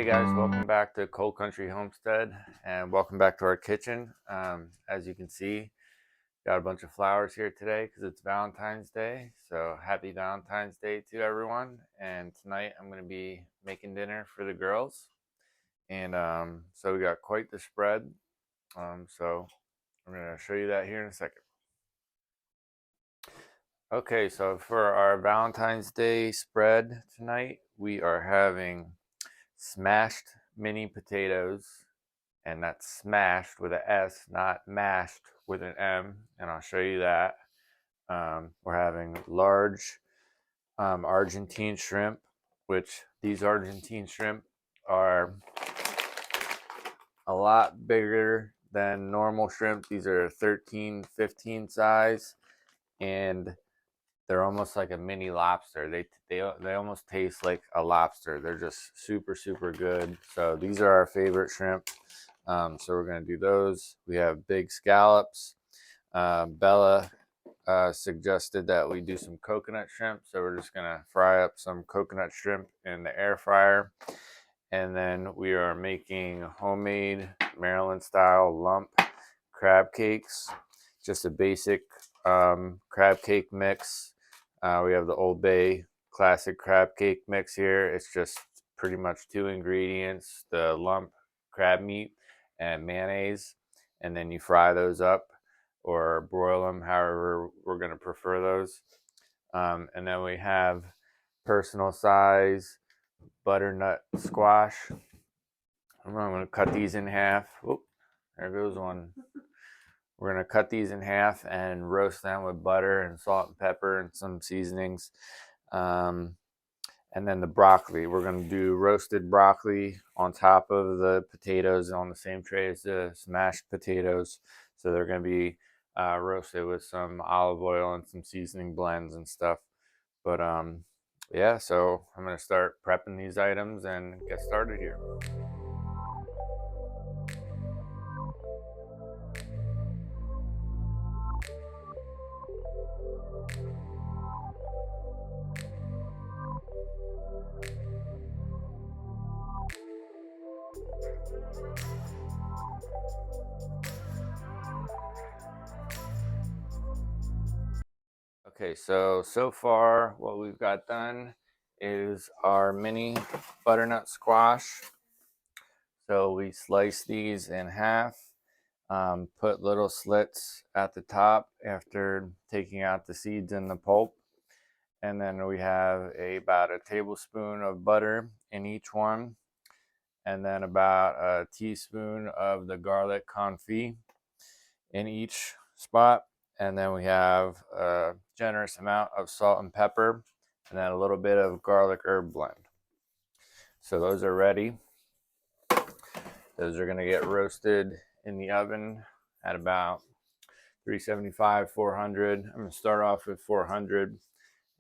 Hey guys, welcome back to Cold Country Homestead and welcome back to our kitchen. As you can see, got a bunch of flowers here today because it's Valentine's Day. So happy Valentine's Day to everyone. And tonight I'm going to be making dinner for the girls. And so we got quite the spread. So I'm going to show you that here in a second. Okay, so for our Valentine's Day spread tonight, we are having smashed mini potatoes, and that's smashed with an S, not mashed with an M, and I'll show you that. We're having large Argentine shrimp, which these Argentine shrimp are a lot bigger than normal shrimp. These are 13, 15 size, and they're almost like a mini lobster. They almost taste like a lobster. They're just super good. So these are our favorite shrimp. So we're gonna do those. We have big scallops. Bella suggested that we do some coconut shrimp, so we're just gonna fry up some coconut shrimp in the air fryer. And then we are making homemade Maryland style lump crab cakes. Just a basic crab cake mix. We have the Old Bay classic crab cake mix here. It's just pretty much two ingredients: the lump crab meat and mayonnaise, and then you fry those up or broil them, however we're going to prefer those. And then we have personal size butternut squash. I'm going to cut these in half. Oop, there goes one. We're going to cut these in half and roast them with butter and salt and pepper and some seasonings. And then the broccoli, we're going to do roasted broccoli on top of the potatoes on the same tray as the smashed potatoes. So they're going to be roasted with some olive oil and some seasoning blends and stuff. But yeah, so I'm going to start prepping these items and get started here. Okay, so far what we've got done is our mini butternut squash. So we slice these in half, put little slits at the top after taking out the seeds and the pulp. And then we have about a tablespoon of butter in each one, and then about a teaspoon of the garlic confit in each spot. And then we have a generous amount of salt and pepper, and then a little bit of garlic herb blend. So those are ready. Those are going to get roasted in the oven at about 375, 400. I'm going to start off with 400,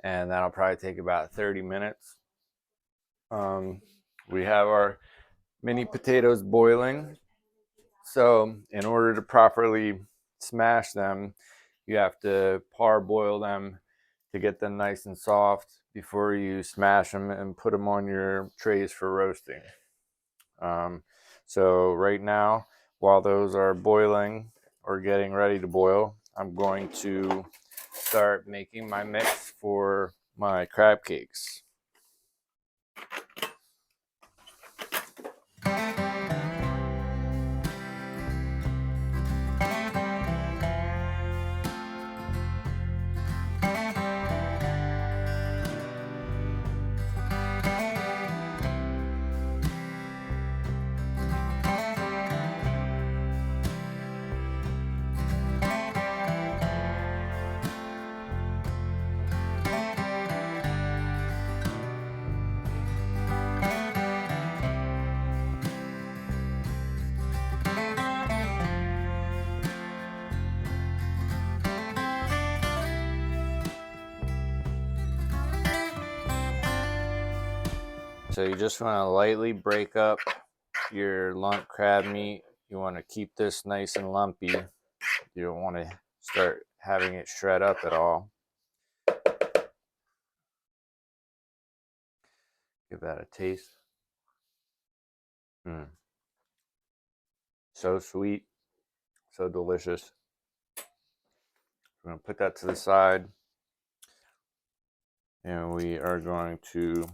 and that'll probably take about 30 minutes. We have our mini potatoes boiling. So in order to properly smash them, you have to parboil them to get them nice and soft before you smash them and put them on your trays for roasting. So right now, while those are boiling or getting ready to boil, I'm going to start making my mix for my crab cakes. So you just want to lightly break up your lump crab meat. You want to keep this nice and lumpy. You don't want to start having it shred up at all. Give that a taste. So sweet, so delicious. I'm going to put that to the side, and we are going to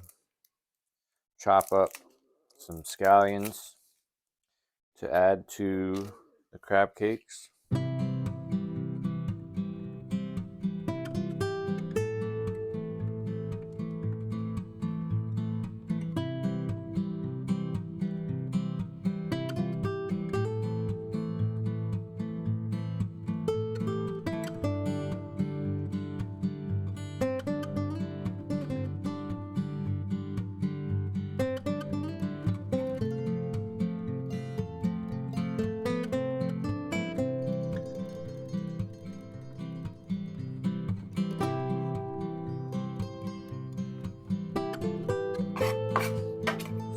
chop up some scallions to add to the crab cakes.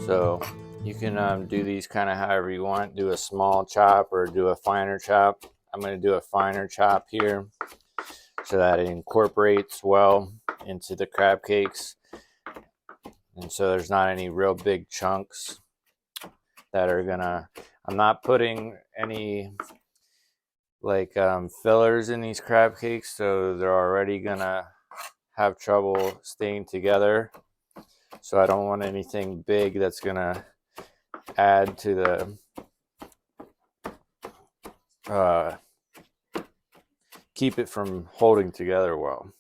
So you can do these kind of however you want. Do a small chop or do a finer chop. I'm going to do a finer chop here so that it incorporates well into the crab cakes. And so there's not any real big chunks that are gonna, I'm not putting any like fillers in these crab cakes, so they're already gonna have trouble staying together. So I don't want anything big that's gonna add to the keep it from holding together well.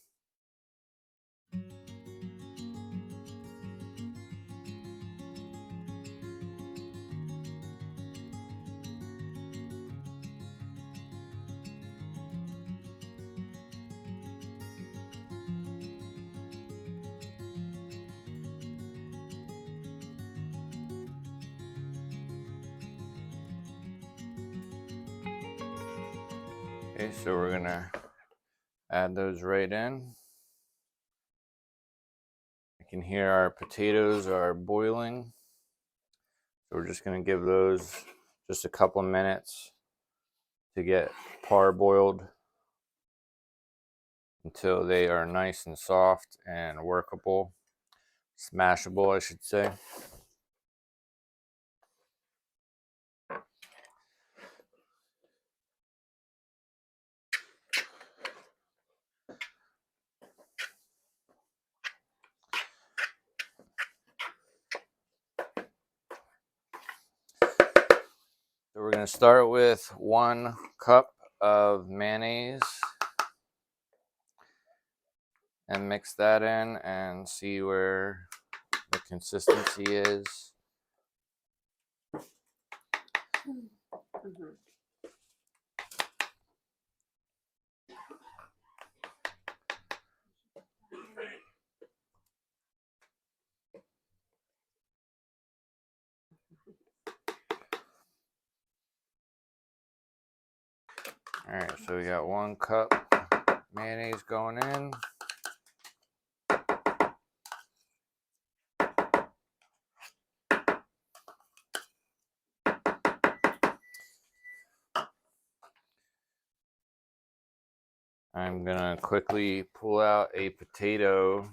Okay, so we're gonna add those right in. You can hear our potatoes are boiling. So we're just gonna give those just a couple minutes to get parboiled until they are nice and soft and workable, smashable, I should say. So we're going to start with 1 cup of mayonnaise and mix that in and see where the consistency is. All right, so we got 1 cup mayonnaise going in. I'm gonna quickly pull out a potato to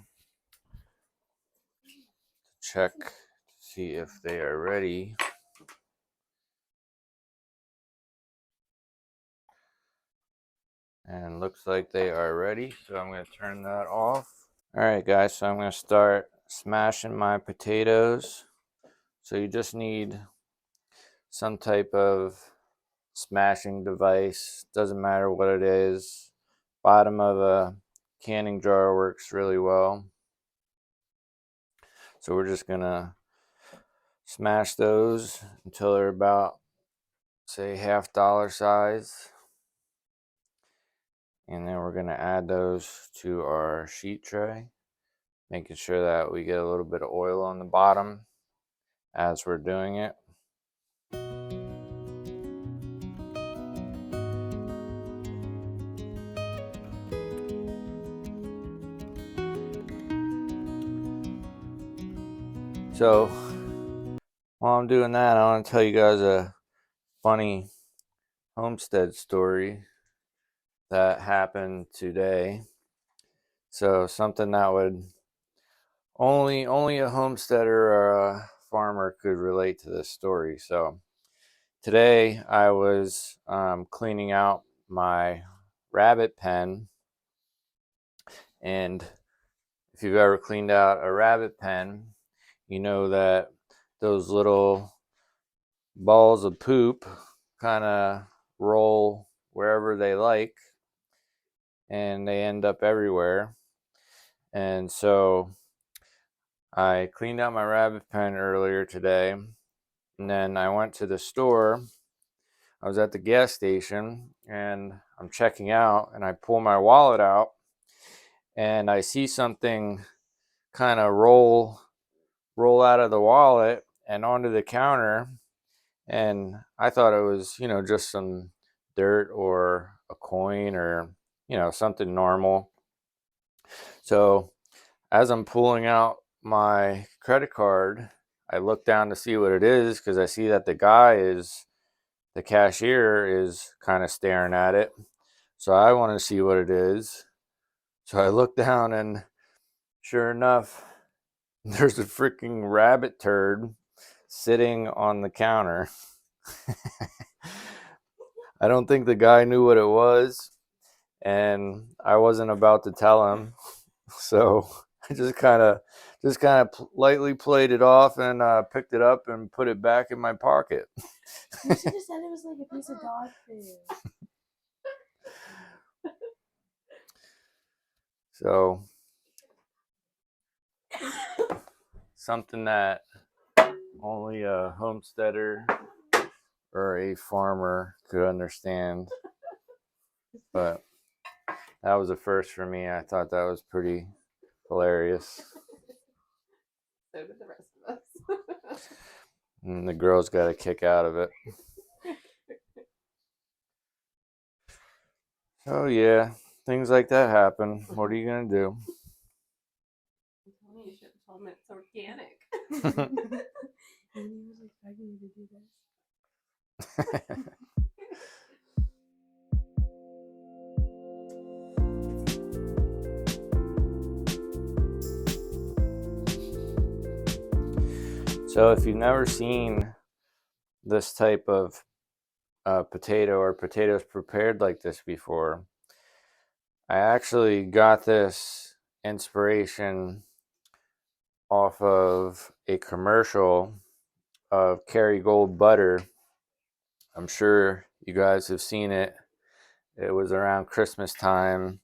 check to see if they are ready. And looks like they are ready, so I'm going to turn that off. All right, guys, so I'm going to start smashing my potatoes. So you just need some type of smashing device. Doesn't matter what it is. Bottom of a canning jar works really well. So we're just going to smash those until they're about, say, $half size. And then we're going to add those to our sheet tray, making sure that we get a little bit of oil on the bottom as we're doing it. So while I'm doing that, I want to tell you guys a funny Homestead story that happened today. So something that would only a homesteader or a farmer could relate to this story. So today I was cleaning out my rabbit pen, and if you've ever cleaned out a rabbit pen, you know that those little balls of poop kind of roll wherever they like, and they end up everywhere. And so I cleaned out my rabbit pen earlier today, and then I went to the store. I was at the gas station and I'm checking out, and I pull my wallet out and I see something kind of roll out of the wallet and onto the counter, and I thought it was, just some dirt or a coin or, something normal. So as I'm pulling out my credit card, I look down to see what it is, because I see that the cashier is kind of staring at it. So I want to see what it is. So I look down, and sure enough, there's a freaking rabbit turd sitting on the counter. I don't think the guy knew what it was, and I wasn't about to tell him. So I just kind of lightly played it off and picked it up and put it back in my pocket. You should have said it was like a piece of dog food. So something that only a homesteader or a farmer could understand. But that was a first for me. I thought that was pretty hilarious. So did the rest of us. And the girls got a kick out of it. So yeah, things like that happen. What are you gonna do? I'm telling you, you should have told me it's organic. And he was expecting you to do this. So if you've never seen this type of potato or potatoes prepared like this before, I actually got this inspiration off of a commercial of Kerrygold butter. I'm sure you guys have seen it. It was around Christmas time,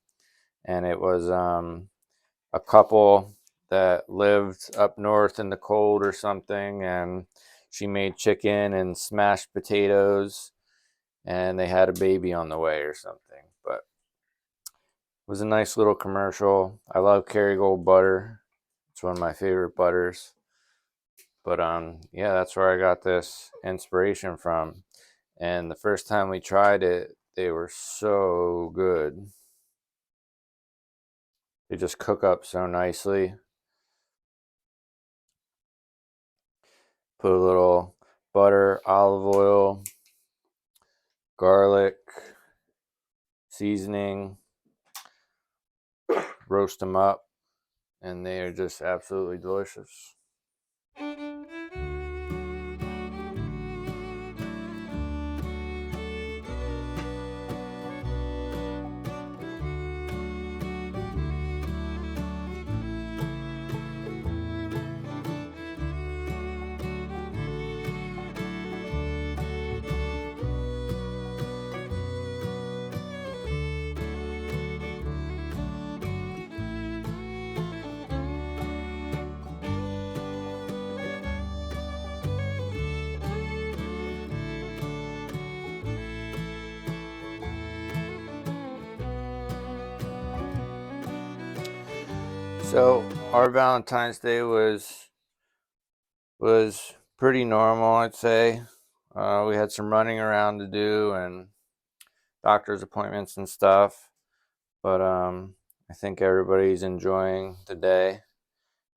and it was a couple that lived up north in the cold or something, and she made chicken and smashed potatoes, and they had a baby on the way or something. But it was a nice little commercial. I love Kerrygold butter. It's one of my favorite butters. But yeah, that's where I got this inspiration from. And the first time we tried it, they were so good. They just cook up so nicely. Put a little butter, olive oil, garlic, seasoning, roast them up, and they are just absolutely delicious. So our Valentine's Day was pretty normal, I'd say. We had some running around to do and doctor's appointments and stuff, but I think everybody's enjoying the day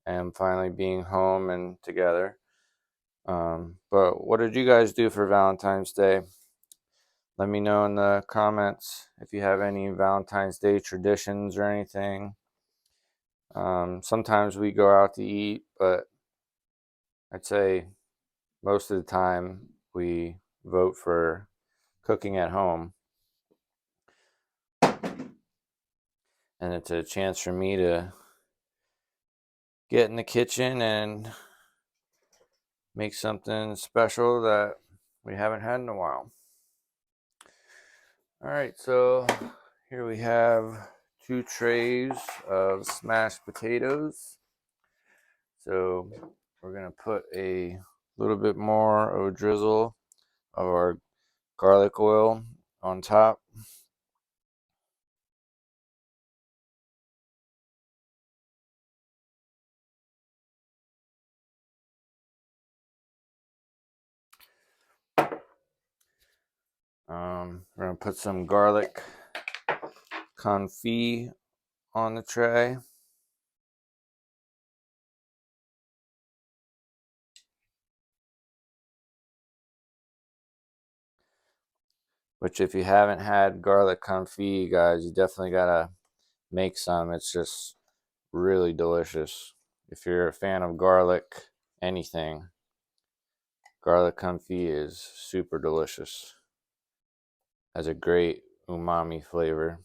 and finally being home and together. But what did you guys do for Valentine's Day? Let me know in the comments if you have any Valentine's Day traditions or anything. Sometimes we go out to eat, but I'd say most of the time we vote for cooking at home. And it's a chance for me to get in the kitchen and make something special that we haven't had in a while. All right, so here we have 2 trays of smashed potatoes. So we're gonna put a little bit more of a drizzle of our garlic oil on top. We're gonna put some garlic confit on the tray. Which, if you haven't had garlic confit, guys, you definitely gotta make some. It's just really delicious. If you're a fan of garlic, anything, garlic confit is super delicious. Has a great umami flavor.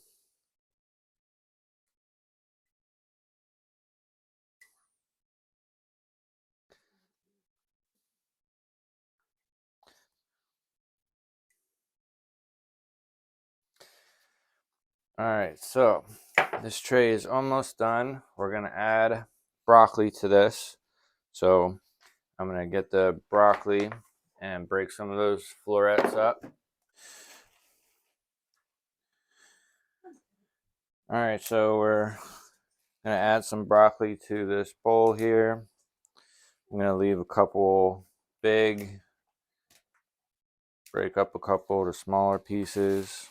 All right, so this tray is almost done. We're gonna add broccoli to this. So I'm gonna get the broccoli and break some of those florets up. All right, so we're gonna add some broccoli to this bowl here. I'm gonna leave a couple big, break up a couple to smaller pieces.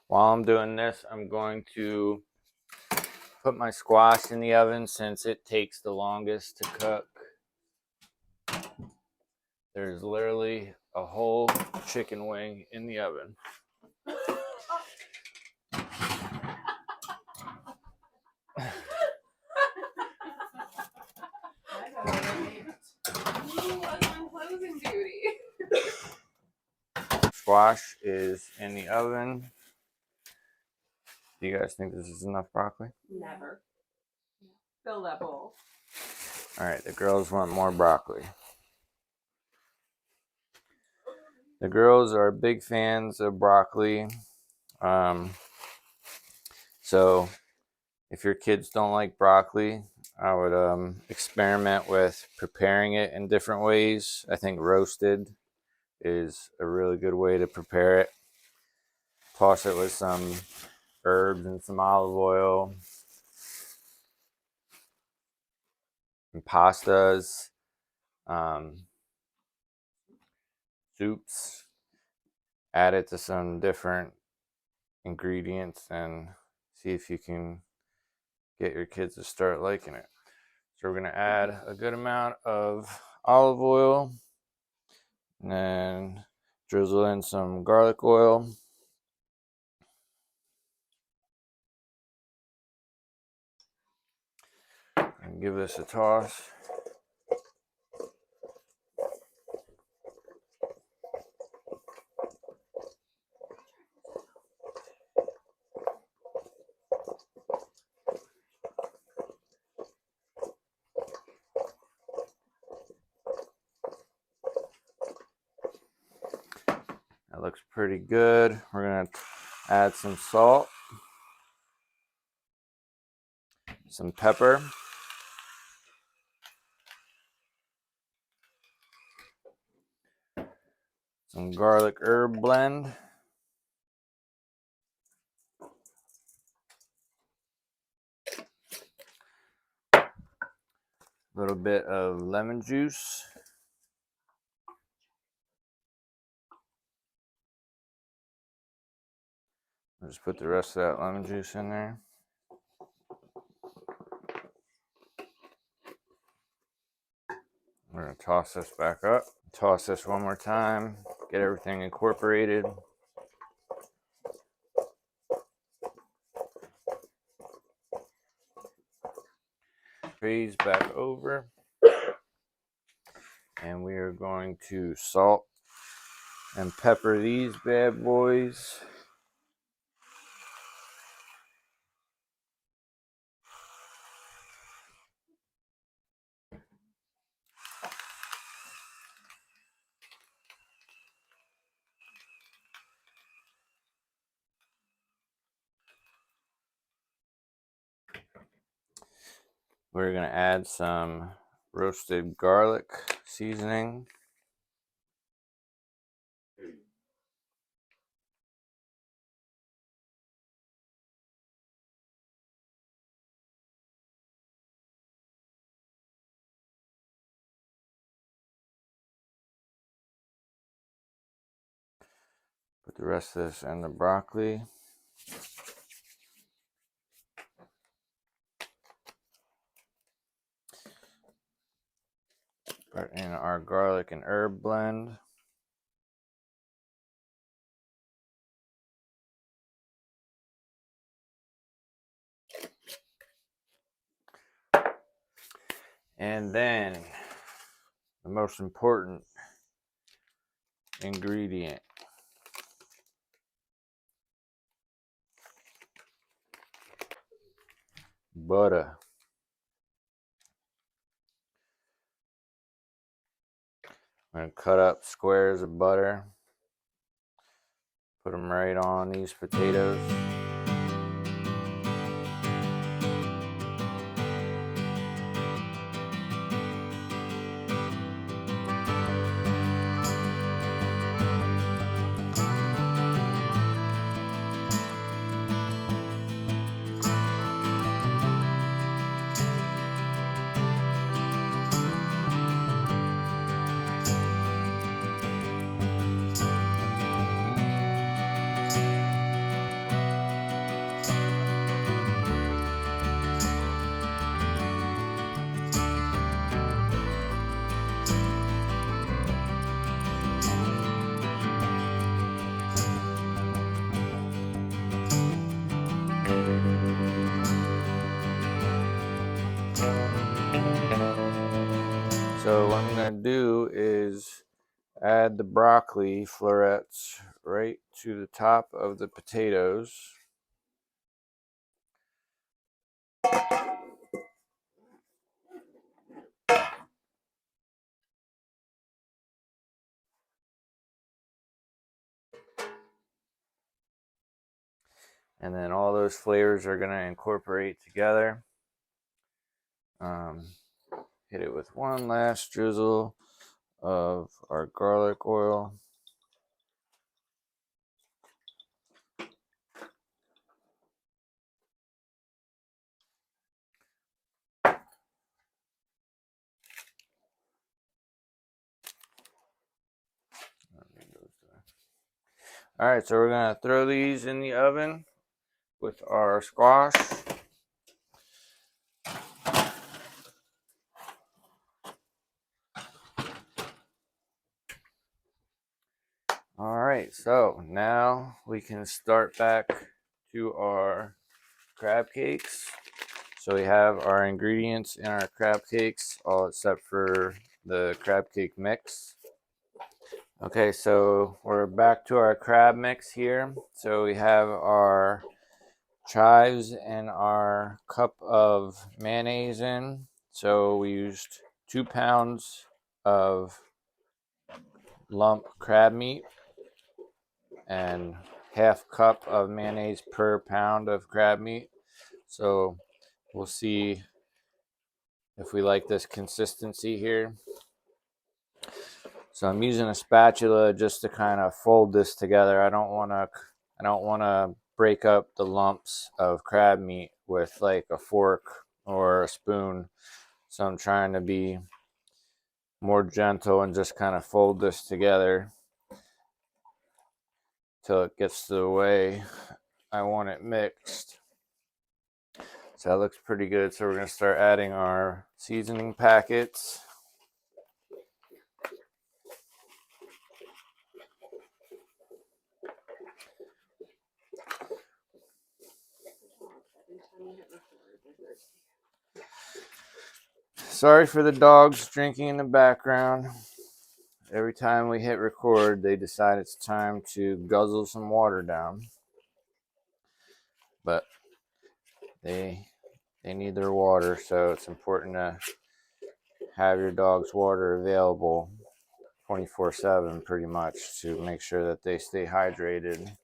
While I'm doing this, I'm going to put my squash in the oven since it takes the longest to cook. There's literally a whole chicken wing in the oven. Squash is in the oven. Do you guys think this is enough broccoli? Never. Fill that bowl. All right, the girls want more broccoli. The girls are big fans of broccoli. So if your kids don't like broccoli, I would experiment with preparing it in different ways. I think roasted is a really good way to prepare it. Toss it with some herbs and some olive oil and pastas, soups. Add it to some different ingredients and see if you can get your kids to start liking it. So we're going to add a good amount of olive oil and then drizzle in some garlic oil. And give this a toss. That looks pretty good. We're going to add some salt, some pepper, some garlic herb blend, a little bit of lemon juice, I'll just put the rest of that lemon juice in there. We're going to toss this back up. Toss this one more time. Get everything incorporated. trays back over. And we are going to salt and pepper these bad boys. We're going to add some roasted garlic seasoning. Put the rest of this in the broccoli. Put in our garlic and herb blend. And then the most important ingredient, butter. I'm going to cut up squares of butter. Put them right on these potatoes. So what I'm going to do is add the broccoli florets right to the top of the potatoes. And then all those flavors are going to incorporate together. Hit it with one last drizzle of our garlic oil. All right, so we're going to throw these in the oven with our squash. All right, so now we can start back to our crab cakes. So we have our ingredients in our crab cakes, all except for the crab cake mix. Okay, so we're back to our crab mix here. So we have our chives and our cup of mayonnaise in. So we used 2 pounds of lump crab meat and half cup of mayonnaise per pound of crab meat. So we'll see if we like this consistency here. So I'm using a spatula just to kind of fold this together. I don't want to break up the lumps of crab meat with like a fork or a spoon. So I'm trying to be more gentle and just kind of fold this together till it gets to the way I want it mixed. So that looks pretty good. So we're going to start adding our seasoning packets. sorry for the dogs drinking in the background. Every time we hit record, they decide it's time to guzzle some water down. But they need their water, so it's important to have your dog's water available 24/7 pretty much to make sure that they stay hydrated.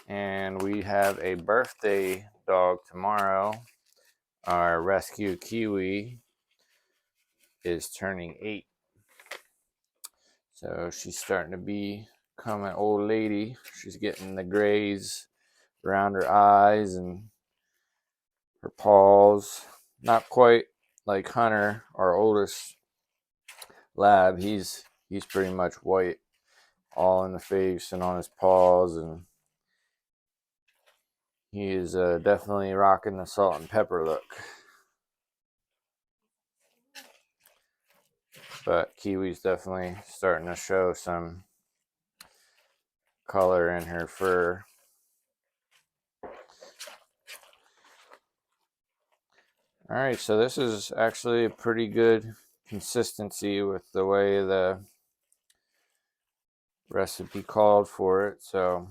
And we have a birthday dog tomorrow. Our rescue Kiwi is turning 8. So she's starting to become an old lady. She's getting the grays around her eyes and her paws. Not quite like Hunter, our oldest lab. He's pretty much white all in the face and on his paws, and he is definitely rocking the salt and pepper look. But Kiwi's definitely starting to show some color in her fur. All right, so this is actually a pretty good consistency with the way the recipe called for it. So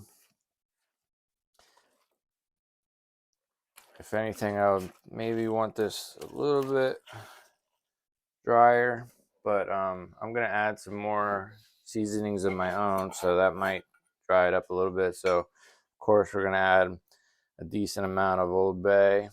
if anything, I would maybe want this a little bit drier, but I'm gonna add some more seasonings of my own, so that might dry it up a little bit. So of course we're gonna add a decent amount of Old Bay.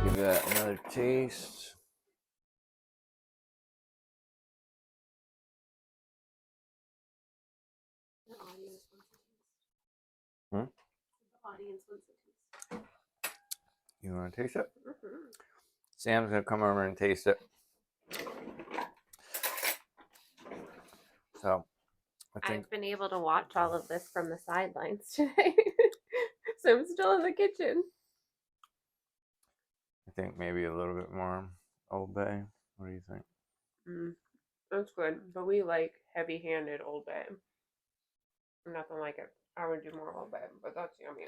Give that another taste. The audience wants a taste. Hmm? The audience wants a taste. You want to taste it? Mm-hmm. Sam's gonna come over and taste it. So I think I've been able to watch all of this from the sidelines today. So I'm still in the kitchen. maybe a little bit more Old Bay. What do you think? That's good, but we like heavy-handed Old Bay. Nothing like it. I would do more Old Bay, but that's yummy.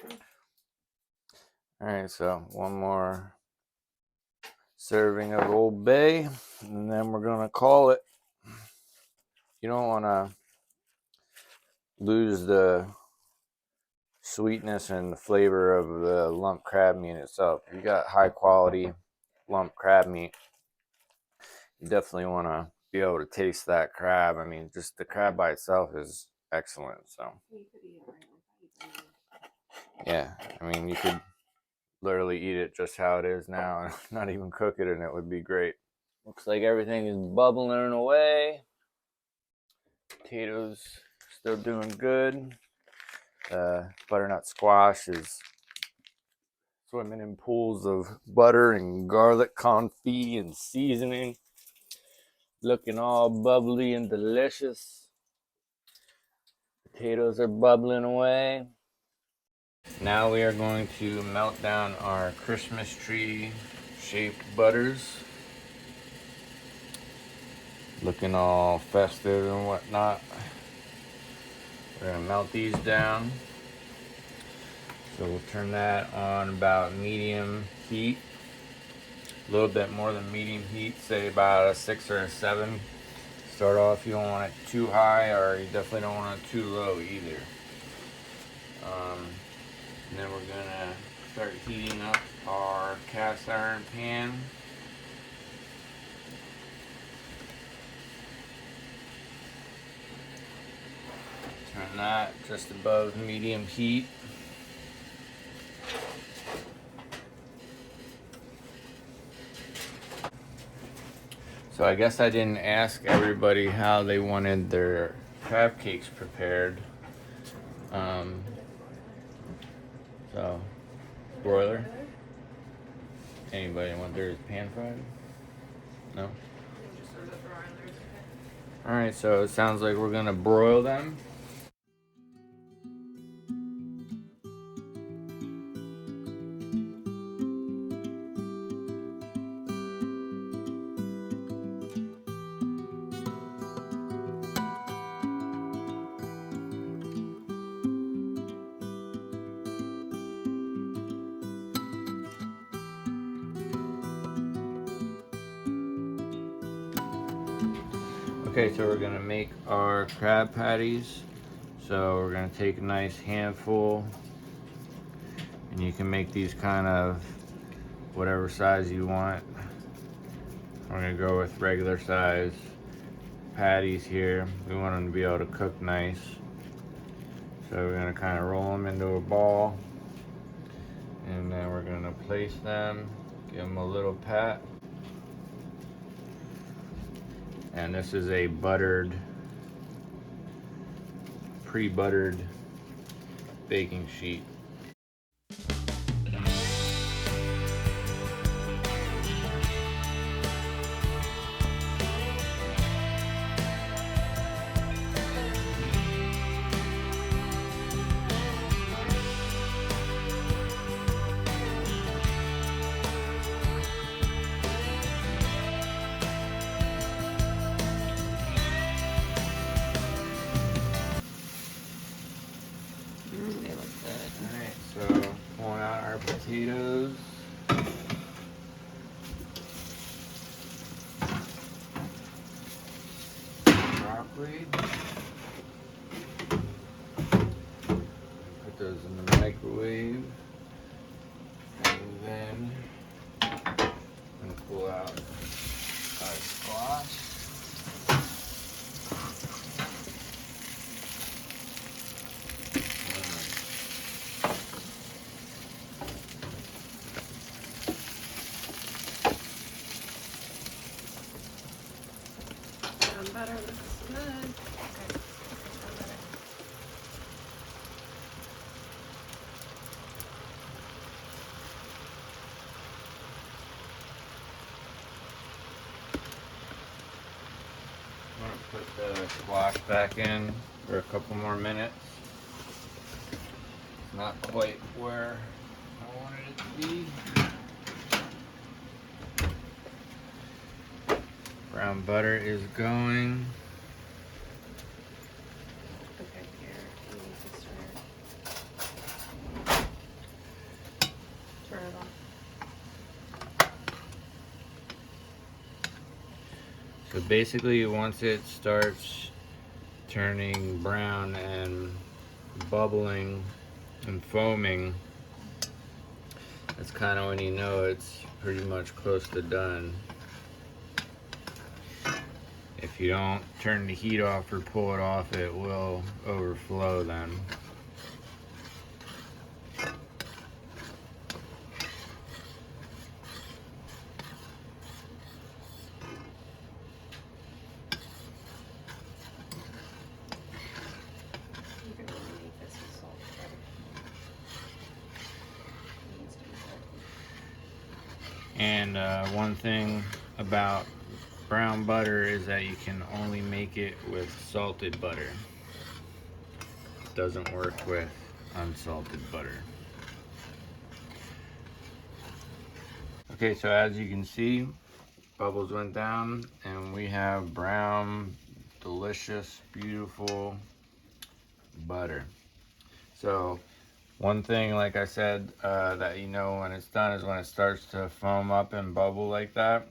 All right, so one more serving of Old Bay, and then we're gonna call it. You don't want to lose the sweetness and the flavor of the lump crab meat itself. If you got high quality lump crab meat, you definitely want to be able to taste that crab. I mean, just the crab by itself is excellent. So yeah, I mean, you could literally eat it just how it is now and not even cook it, and it would be great. Looks like everything is bubbling away. Potatoes still doing good. Butternut squash is swimming in pools of butter and garlic confit and seasoning, looking all bubbly and delicious. Potatoes are bubbling away. Now we are going to melt down our Christmas tree shaped butters, looking all festive and whatnot. We're gonna melt these down. So we'll turn that on about medium heat. A little bit more than medium heat, say about a 6 or a 7. Start off, you don't want it too high, or you definitely don't want it too low either. And then we're gonna start heating up our cast iron pan. Turn that just above medium heat. So I guess I didn't ask everybody how they wanted their crab cakes prepared. So, broiler? Anybody want theirs pan fried? No? Alright, so it sounds like we're gonna broil them. Okay, so we're gonna make our crab patties. So we're gonna take a nice handful, and you can make these kind of whatever size you want. We're gonna go with regular size patties here. We want them to be able to cook nice. So we're gonna kind of roll them into a ball, and then we're gonna place them, give them a little pat. And this is a buttered, pre-buttered baking sheet. They look good. Alright, so pulling out our potatoes. Broccoli. Put those in the microwave. And then I'm gonna pull out our squash. Brown butter looks good. Okay. I'm gonna put the squash back in for a couple more minutes. It's not quite where I wanted it to be. Brown butter is going. Okay, here. You need to stir. Turn it off. So basically, once it starts turning brown and bubbling and foaming, that's kind of when you know it's pretty much close to done. If you don't turn the heat off or pull it off, it will overflow then. You can really make this with salt butter. It needs to be salty. And one thing about brown butter is that you can only make it with salted butter. It doesn't work with unsalted butter. Okay, so as you can see, bubbles went down and we have brown, delicious, beautiful butter. So One thing, like I said, that you know when it's done is when it starts to foam up and bubble like that.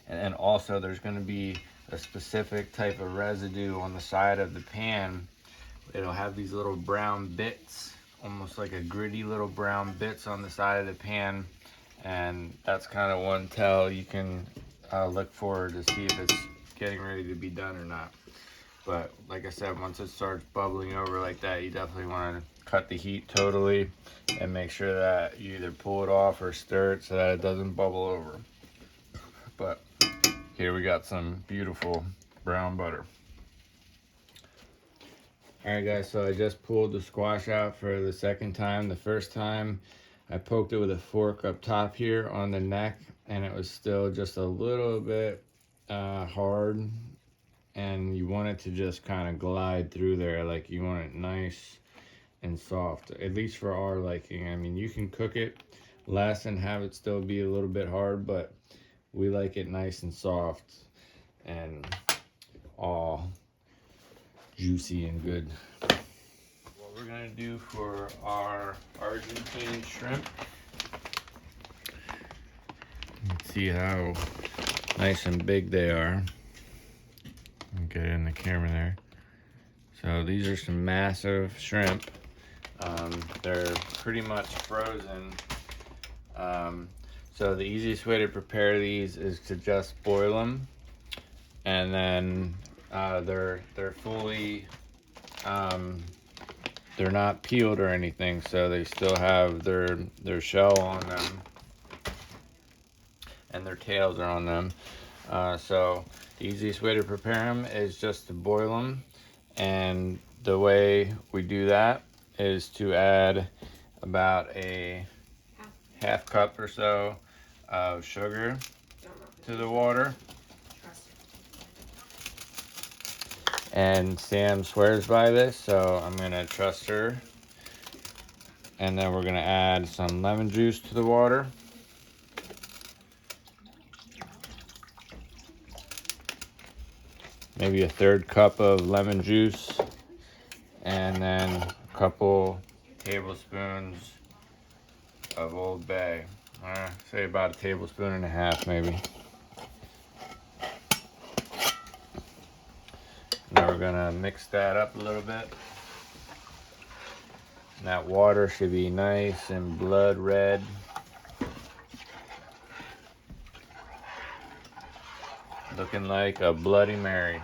And then also there's going to be a specific type of residue on the side of the pan. It'll have these little brown bits, almost like a gritty little brown bits on the side of the pan. And that's kind of one tell you can look for to see if it's getting ready to be done or not. But like I said, once it starts bubbling over like that, you definitely want to cut the heat totally and make sure that you either pull it off or stir it so that it doesn't bubble over. But here we got some beautiful brown butter. Alright guys, so I just pulled the squash out for the second time. The first time I poked it with a fork up top here on the neck, and it was still just a little bit hard, and you want it to just kind of glide through there. Like you want it nice and soft, at least for our liking. I mean, you can cook it less and have it still be a little bit hard, but we like it nice and soft and all juicy and good. What we're gonna do for our Argentine shrimp, let's see how nice and big they are. Get it in the camera there. So these are some massive shrimp. They're pretty much frozen. So the easiest way to prepare these is to just boil them, and then they're fully they're not peeled or anything, so they still have their shell on them and their tails are on them. So the easiest way to prepare them is just to boil them, and the way we do that is to add about a half cup or so of sugar to the water. And Sam swears by this, so I'm gonna trust her. And then we're gonna add some lemon juice to the water. Maybe a third cup of lemon juice, and then a couple tablespoons of Old Bay. Say about a tablespoon and a half, maybe. Now we're gonna mix that up a little bit. And that water should be nice and blood red. Looking like a Bloody Mary.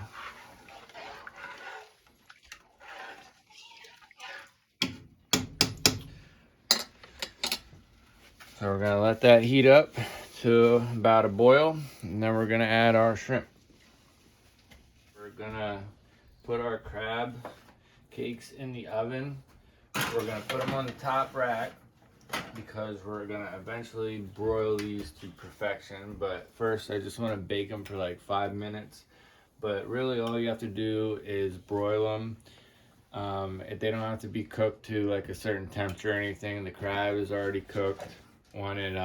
So we're gonna let that heat up to about a boil, and then we're gonna add our shrimp. We're gonna put our crab cakes in the oven. We're gonna put them on the top rack because we're gonna eventually broil these to perfection. But first, I just want to bake them for like 5 minutes. But really, all you have to do is broil them. They don't have to be cooked to like a certain temperature or anything. The crab is already cooked when it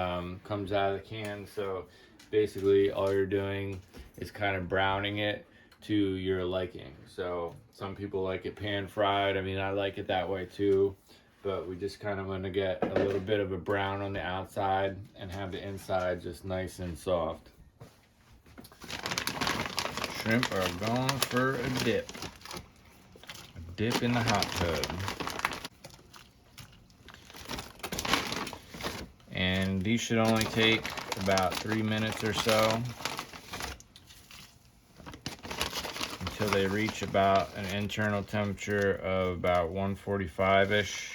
comes out of the can. So basically, all you're doing is kind of browning it to your liking. So some people like it pan fried. I mean, I like it that way too. But we just kind of want to get a little bit of a brown on the outside and have the inside just nice and soft. Shrimp are going for a dip. A dip in the hot tub. And these should only take about 3 minutes or so until they reach about an internal temperature of about 145-ish.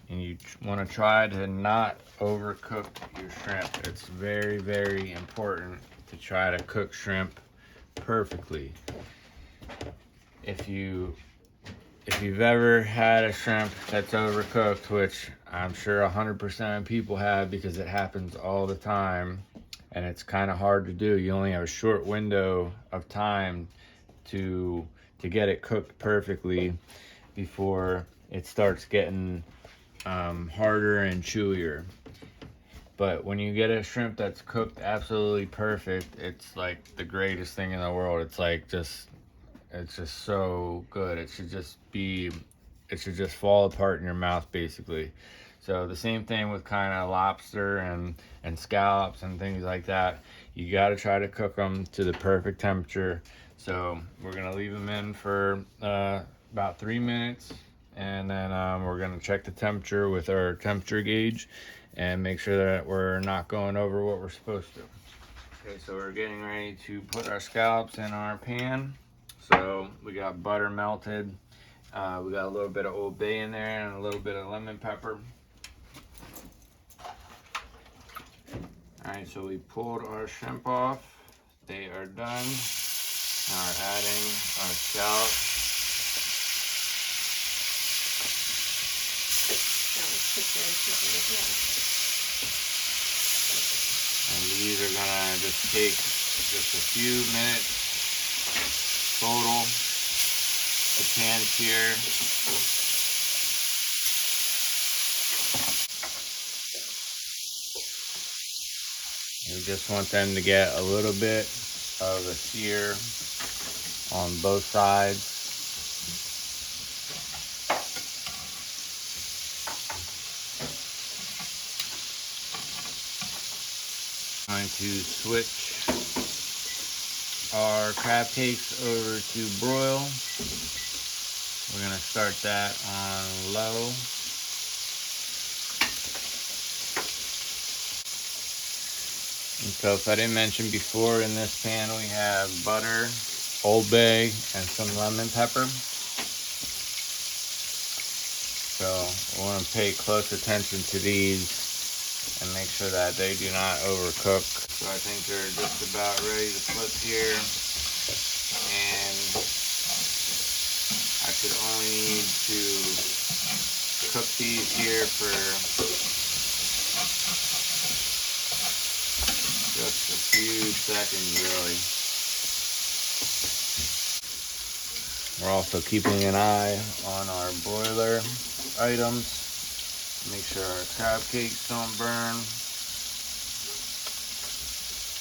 And you want to try to not overcook your shrimp. It's very, very important to try to cook shrimp perfectly. If you've ever had a shrimp that's overcooked, which I'm sure 100% of people have because it happens all the time, and it's kind of hard to do. You only have a short window of time to get it cooked perfectly before it starts getting harder and chewier. But when you get a shrimp that's cooked absolutely perfect, it's like the greatest thing in the world. It's just so good. It should just be it should just fall apart in your mouth basically. So the same thing with kind of lobster and scallops and things like that. You got to try to cook them to the perfect temperature. So we're gonna leave them in for about 3 minutes, and then we're gonna check the temperature with our temperature gauge and make sure that we're not going over what we're supposed to. Okay, so we're getting ready to put our scallops in our pan. So we got butter melted. We got a little bit of Old Bay in there and a little bit of lemon pepper. Alright, so we pulled our shrimp off. They are done. Now we're adding our scallops. And these are gonna just take just a few minutes total to pan sear. We just want them to get a little bit of a sear on both sides. I'm going to switch our crab cakes over to broil. We're going to start that on low. And so if I didn't mention before, in this pan we have butter, Old Bay, and some lemon pepper. So we want to pay close attention to these and make sure that they do not overcook. So I think they're just about ready to flip here. And I should only need to cook these here for just a few seconds, really. We're also keeping an eye on our broiler items. Make sure our crab cakes don't burn.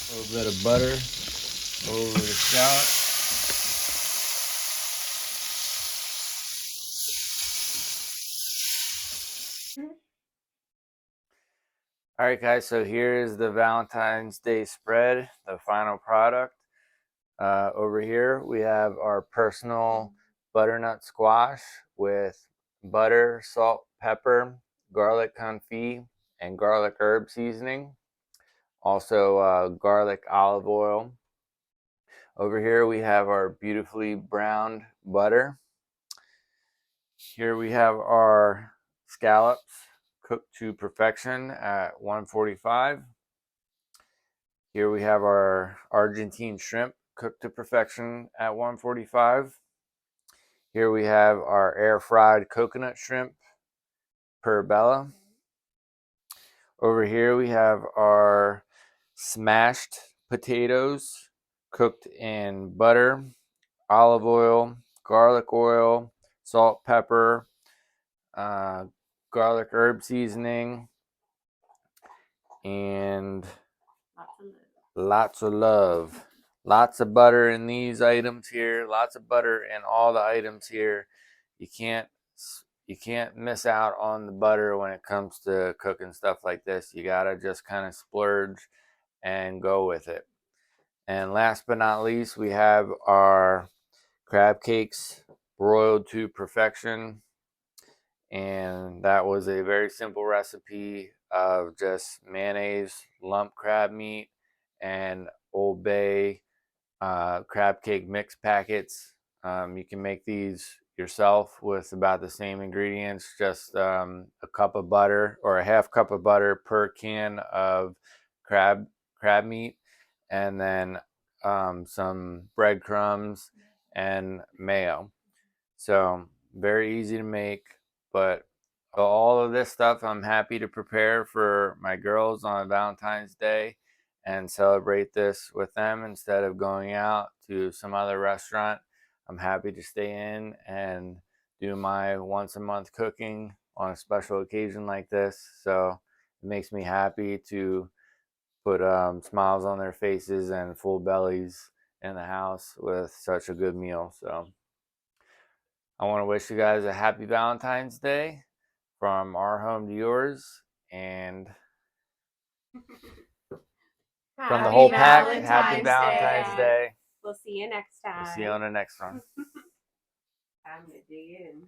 A little bit of butter over the scallop. All right, guys, so here is the Valentine's Day spread, the final product. Over here, we have our personal butternut squash with butter, salt, pepper, garlic confit, and garlic herb seasoning. Also, garlic olive oil. Over here, we have our beautifully browned butter. Here we have our scallops cooked to perfection at 145. Here we have our Argentine shrimp cooked to perfection at 145. Here we have our air fried coconut shrimp per Bella. Over here we have our smashed potatoes cooked in butter, olive oil, garlic oil, salt, pepper, garlic herb seasoning, and lots of love. Lots of butter in these items here. Lots of butter in all the items here. You can't miss out on the butter when it comes to cooking stuff like this. You gotta just kind of splurge and go with it. And last but not least, we have our crab cakes broiled to perfection. And that was a very simple recipe of just mayonnaise, lump crab meat, and Old Bay crab cake mix packets. You can make these yourself with about the same ingredients, just a cup of butter or a half cup of butter per can of crab meat, and then some breadcrumbs and mayo. So very easy to make, but all of this stuff I'm happy to prepare for my girls on Valentine's Day and celebrate this with them instead of going out to some other restaurant. I'm happy to stay in and do my once a month cooking on a special occasion like this. So it makes me happy to put smiles on their faces and full bellies in the house with such a good meal. So I want to wish you guys a happy Valentine's Day from our home to yours, and from the whole pack, happy Valentine's Day. We'll see you next time. We'll see you on the next one. I'm gonna dig in.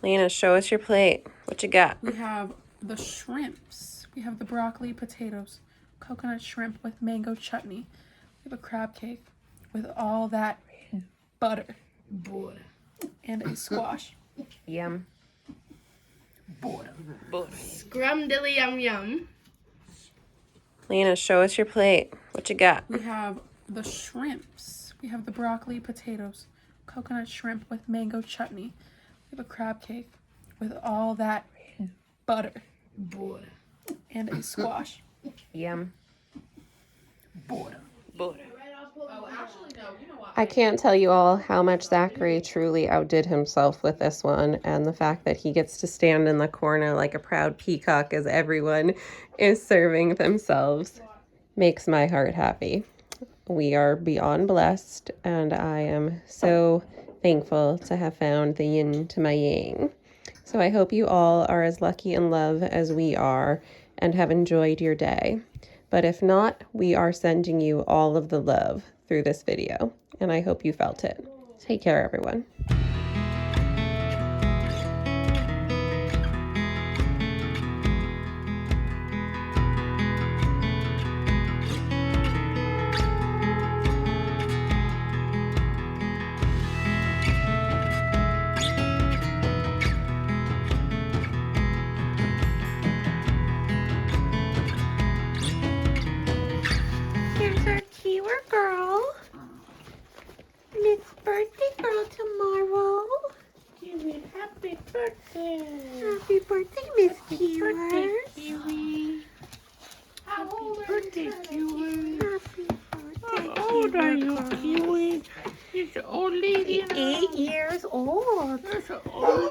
Lena, show us your plate. What you got? We have the shrimps. We have the broccoli, potatoes, coconut shrimp with mango chutney. We have a crab cake with all that butter. And a squash. Yum. Butter. Scrum-dilly yum yum. Lena, show us your plate. What you got? We have the shrimps. We have the broccoli, potatoes, coconut shrimp with mango chutney. We have a crab cake with all that butter. And a squash. Yum. Butter. I can't tell you all how much Zachary truly outdid himself with this one, and the fact that he gets to stand in the corner like a proud peacock as everyone is serving themselves makes my heart happy. We are beyond blessed, and I am so thankful to have found the yin to my yang. So I hope you all are as lucky in love as we are and have enjoyed your day. But if not, we are sending you all of the love through this video, and I hope you felt it. Take care, everyone. Here's our keyword girl. Miss Birthday Girl tomorrow. Happy birthday. Happy birthday, Miss Keyword. Kiwi. Happy birthday, Keyword. Happy birthday, How old are you, Kiwi? She's an old lady. 8 years old. That's an old